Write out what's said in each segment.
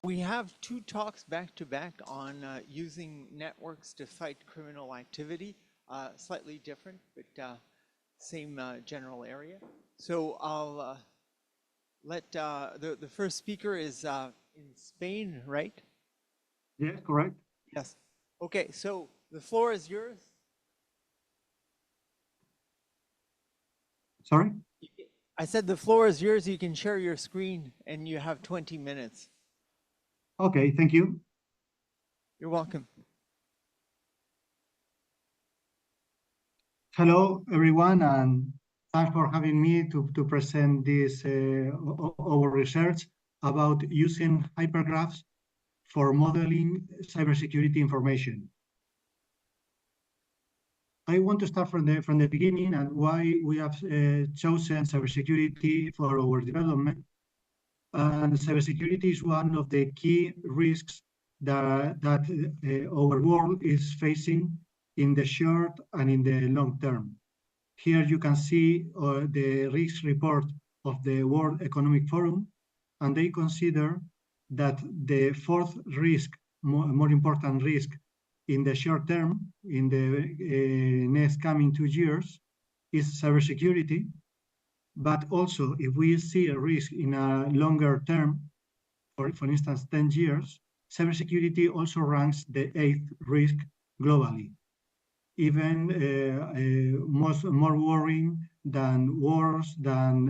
We have two talks back to back on using networks to fight criminal activity, slightly different, but same general area. So I'll let the first speaker is in Spain, right? Yes, correct. Yes. Okay, so the floor is yours. Sorry? I said the floor is yours. You can share your screen and you have 20 minutes. Okay, thank you. You're welcome. Hello, everyone, and thanks for having me to present this our research about using hypergraphs for modeling cybersecurity information. I want to start from the beginning and why we have chosen cybersecurity for our development. And cybersecurity is one of the key risks that our world is facing in the short and in the long term. Here you can see the risk report of the World Economic Forum, and they consider that the fourth risk, more important risk in the short term, in the next coming 2 years, is cybersecurity. But also, if we see a risk in a longer term, for instance, 10 years, cybersecurity also ranks the 8th risk globally, even more worrying than wars, than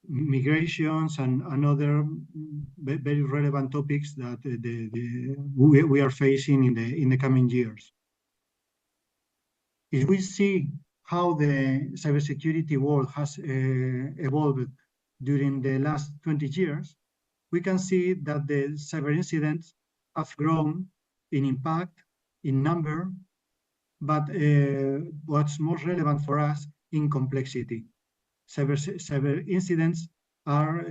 migrations and other very relevant topics that we are facing in the coming years. If we see how the cybersecurity world has evolved during the last 20 years, we can see that the cyber incidents have grown in impact, in number, but what's most relevant for us, in complexity. Cyber incidents are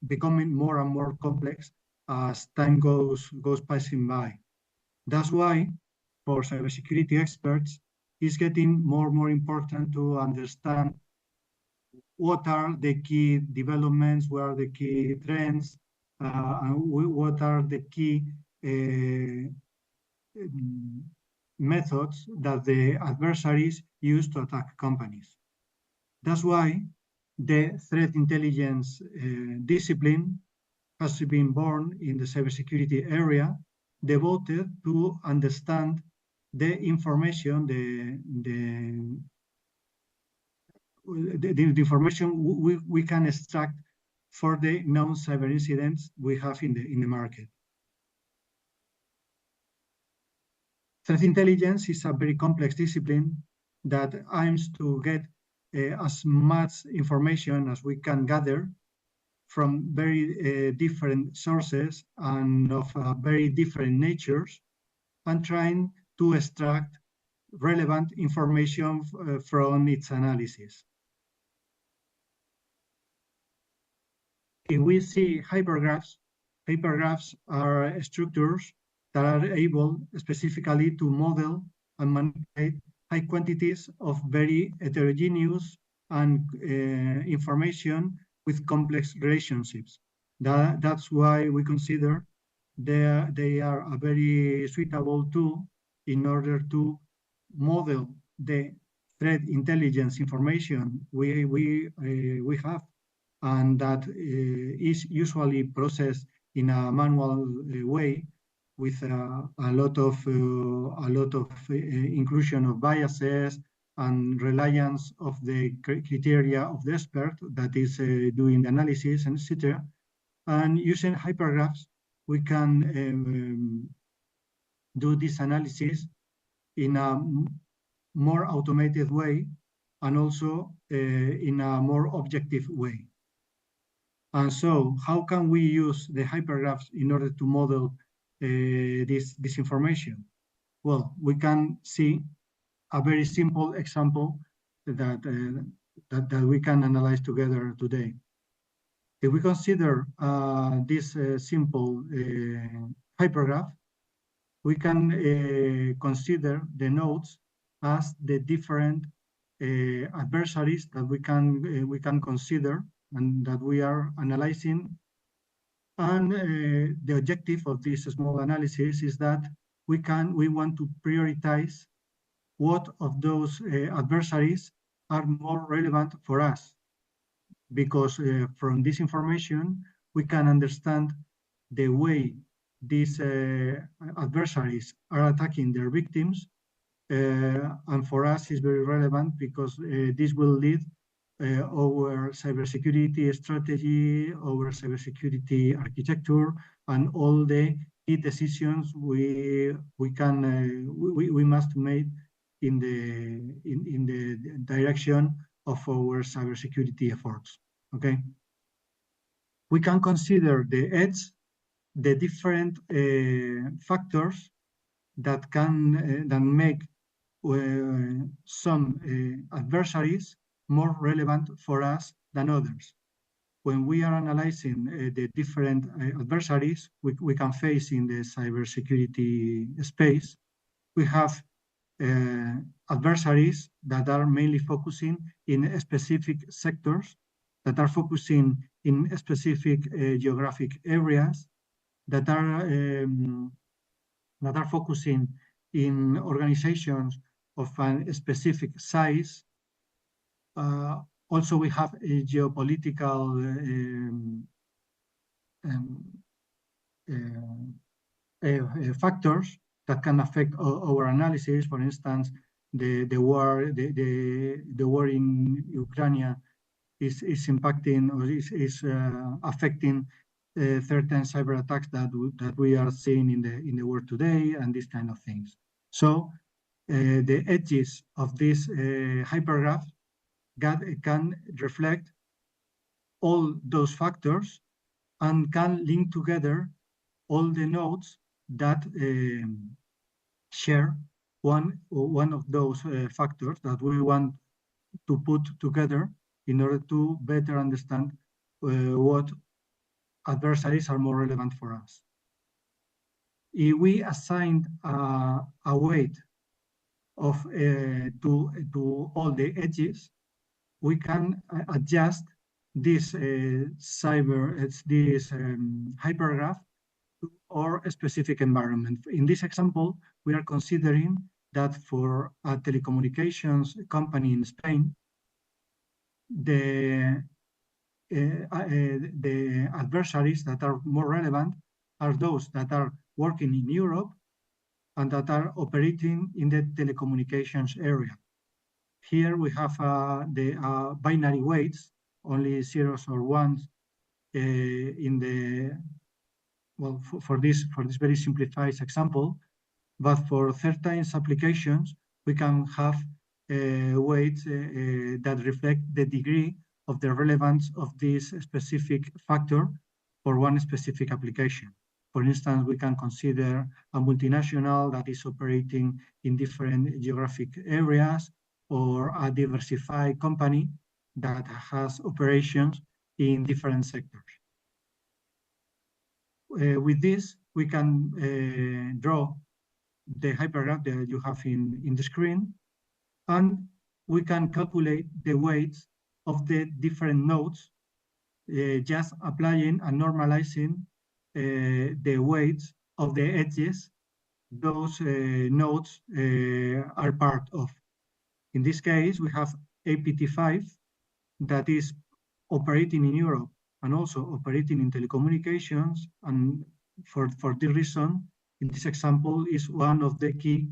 becoming more and more complex as time goes passing by. That's why, for cybersecurity experts, it's getting more and more important to understand what are the key developments, what are the key trends, and what are the key methods that the adversaries use to attack companies. That's why the threat intelligence discipline has been born in the cybersecurity area, devoted to understand the information, the information we can extract for the known cyber incidents we have in the market. Threat intelligence is a very complex discipline that aims to get as much information as we can gather from very different sources and of very different natures, and trying to extract relevant information from its analysis. If we see hypergraphs are structures that are able specifically to model and manipulate high quantities of very heterogeneous and information with complex relationships. That's why we consider they are a very suitable tool in order to model the threat intelligence information we have, and that is usually processed in a manual way with a lot of inclusion of biases and reliance of the criteria of the expert that is doing the analysis, and etc. And using hypergraphs, we can do this analysis in a more automated way, and also in a more objective way. And so, how can we use the hypergraphs in order to model this information? Well, we can see a very simple example that we can analyze together today. If we consider this simple hypergraph, we can consider the nodes as the different adversaries that we can consider and that we are analyzing And the objective of this small analysis is that we want to prioritize what of those adversaries are more relevant for us, because from this information we can understand the way these adversaries are attacking their victims, and for us is very relevant because this will lead our cybersecurity strategy, our cybersecurity architecture, and all the key decisions we must make in the direction of our cybersecurity efforts. Okay, we can consider the different factors that can that make some adversaries more relevant for us than others. When we are analyzing the different adversaries we can face in the cybersecurity space, we have adversaries that are mainly focusing in specific sectors, that are focusing in specific geographic areas, that are focusing in organizations of a specific size. Also, we have a geopolitical factors that can affect our analysis. For instance, the war in Ukraine is impacting or is affecting certain cyber attacks that we are seeing in the world today, and these kind of things. So the edges of this hypergraph can reflect all those factors and can link together all the nodes that share one of those factors that we want to put together in order to better understand what adversaries are more relevant for us. If we assigned a weight of to all the edges, we can adjust this hypergraph to our specific environment. In this example, we are considering that for a telecommunications company in Spain, the adversaries that are more relevant are those that are working in Europe and that are operating in the telecommunications area. Here we have the binary weights, only zeros or ones in the, well, for this very simplified example, but for certain applications, we can have weights that reflect the degree of the relevance of this specific factor for one specific application. For instance, we can consider a multinational that is operating in different geographic areas, or a diversified company that has operations in different sectors. With this, we can draw the hypergraph that you have in the screen, and we can calculate the weights of the different nodes, just applying and normalizing the weights of the edges those nodes are part of. In this case, we have APT5 that is operating in Europe and also operating in telecommunications, and for this reason, in this example, is one of the key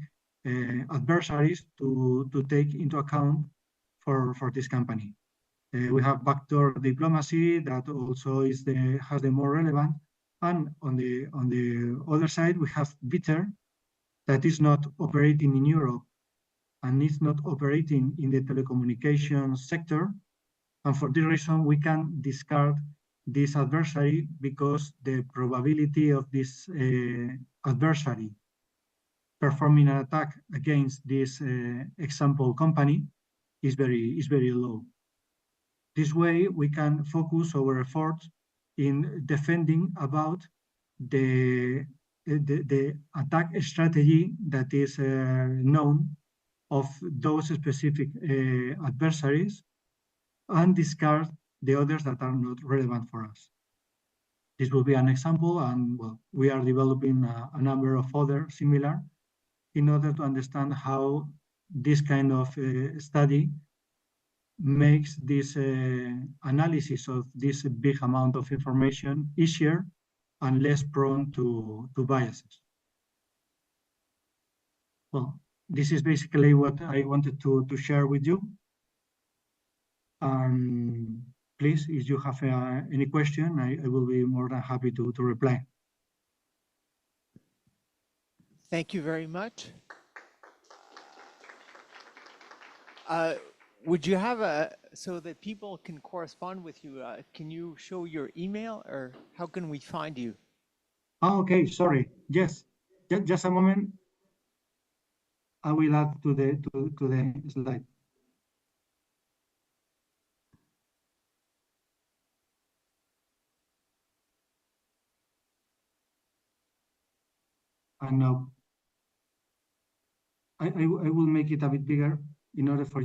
adversaries to take into account for this company. We have backdoor diplomacy that also has the more relevant, and on the other side we have bitter that is not operating in Europe and is not operating in the telecommunications sector, and for this reason we can discard this adversary because the probability of this adversary performing an attack against this example company is very low. This way we can focus our efforts in defending about the attack strategy that is known of those specific adversaries, and discard the others that are not relevant for us. This will be an example, and well, we are developing a number of other similar in order to understand how this kind of study makes this analysis of this big amount of information easier and less prone to biases. Well, this is basically what I wanted to share with you. Please, if you have any question, I will be more than happy to reply. Thank you very much. Would you have so that people can correspond with you, can you show your email, or how can we find you? Oh, okay, sorry. Yes, just a moment. I will add to the slide. And now I will make it a bit bigger in order for